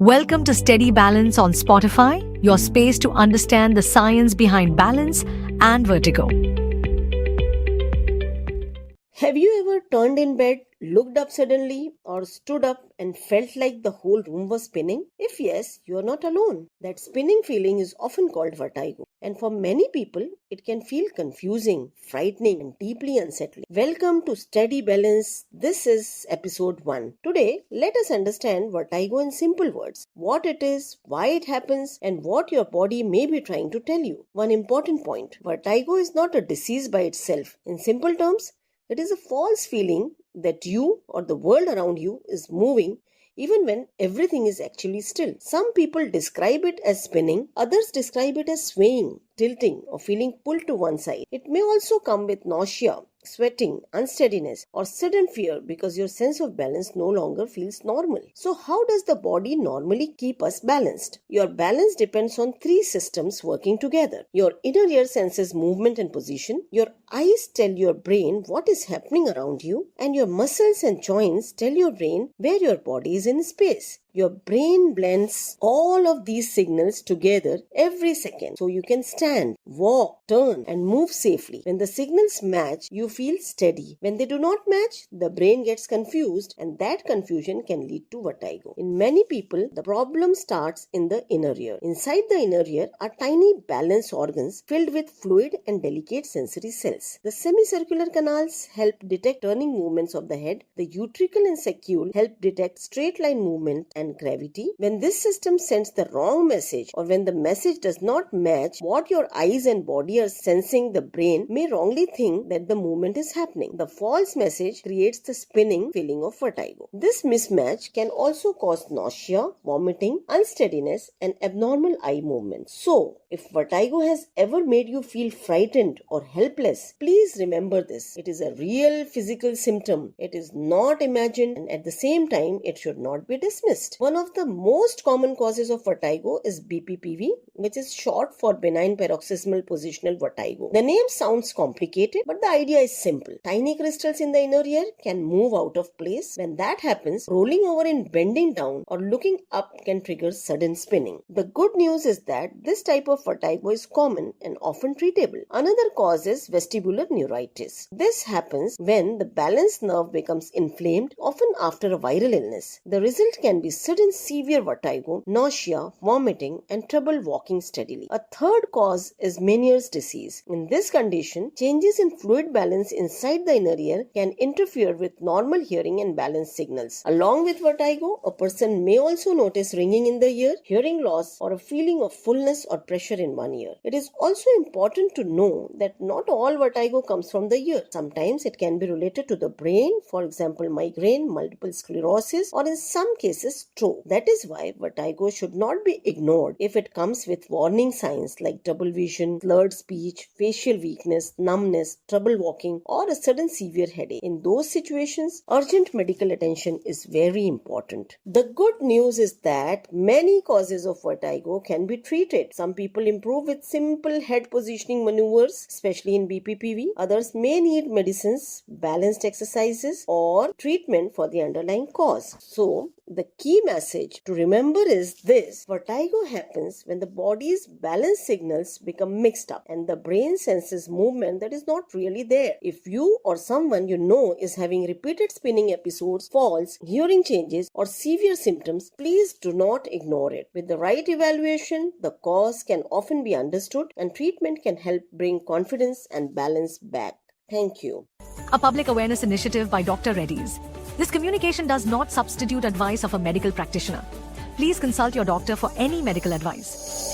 Welcome to Steady Balance on Spotify, your space to understand the science behind balance and vertigo. Have you ever turned in bed, looked up suddenly, or stood up and felt like the whole room was spinning? If yes, you are not alone. That spinning feeling is often called vertigo, and for many people, it can feel confusing, frightening, and deeply unsettling. Welcome to Steady Balance. This is episode 1. Today, let us understand vertigo in simple words: what it is, why it happens, and what your body may be trying to tell you. One important point: vertigo is not a disease by itself. In simple terms, it is a false feeling that you or the world around you is moving even when everything is actually still. Some people describe it as spinning, others describe it as swaying, tilting, or feeling pulled to one side. It may also come with nausea, sweating, unsteadiness, or sudden fear because your sense of balance no longer feels normal. So how does the body normally keep us balanced? Your balance depends on 3 systems working together. Your inner ear senses movement and position, your eyes tell your brain what is happening around you, and your muscles and joints tell your brain where your body is in space. Your brain blends all of these signals together every second so you can stand, walk, turn, and move safely. When the signals match, you feel steady. When they do not match, the brain gets confused, and that confusion can lead to vertigo. In many people, the problem starts in the inner ear. Inside the inner ear are tiny balance organs filled with fluid and delicate sensory cells. The semicircular canals help detect turning movements of the head. The utricle and saccule help detect straight line movement and gravity. When this system sends the wrong message, or when the message does not match what your eyes and body are sensing, the brain may wrongly think that the movement is happening. The false message creates the spinning feeling of vertigo. This mismatch can also cause nausea, vomiting, unsteadiness, and abnormal eye movement. So, if vertigo has ever made you feel frightened or helpless, please remember this. It is a real physical symptom. It is not imagined, and at the same time, it should not be dismissed. One of the most common causes of vertigo is BPPV, which is short for benign paroxysmal positional vertigo. The name sounds complicated, but the idea is simple. Tiny crystals in the inner ear can move out of place. When that happens, rolling over and bending down or looking up can trigger sudden spinning. The good news is that this type of vertigo is common and often treatable. Another cause is vestibular neuritis. This happens when the balance nerve becomes inflamed, often after a viral illness. The result can be sudden severe vertigo, nausea, vomiting, and trouble walking steadily. A third cause is Meniere's disease. In this condition, changes in fluid balance inside the inner ear can interfere with normal hearing and balance signals. Along with vertigo, a person may also notice ringing in the ear, hearing loss, or a feeling of fullness or pressure in one ear. It is also important to know that not all vertigo comes from the ear. Sometimes it can be related to the brain, for example, migraine, multiple sclerosis, or in some cases, stroke. That is why vertigo should not be ignored if it comes with warning signs like double vision, slurred speech, facial weakness, numbness, trouble walking, or a sudden severe headache. In those situations, urgent medical attention is very important. The good news is that many causes of vertigo can be treated. Some people improve with simple head positioning maneuvers, especially in BPPV. Others may need medicines, balanced exercises, or treatment for the underlying cause. So, the key message to remember is this: vertigo happens when the body's balance signals become mixed up and the brain senses movement that is not really there. If you or someone you know is having repeated spinning episodes, falls, hearing changes, or severe symptoms, please do not ignore it. With the right evaluation, the cause can often be understood and treatment can help bring confidence and balance back. Thank you. A public awareness initiative by Dr. Reddy's. This communication does not substitute advice of a medical practitioner. Please consult your doctor for any medical advice.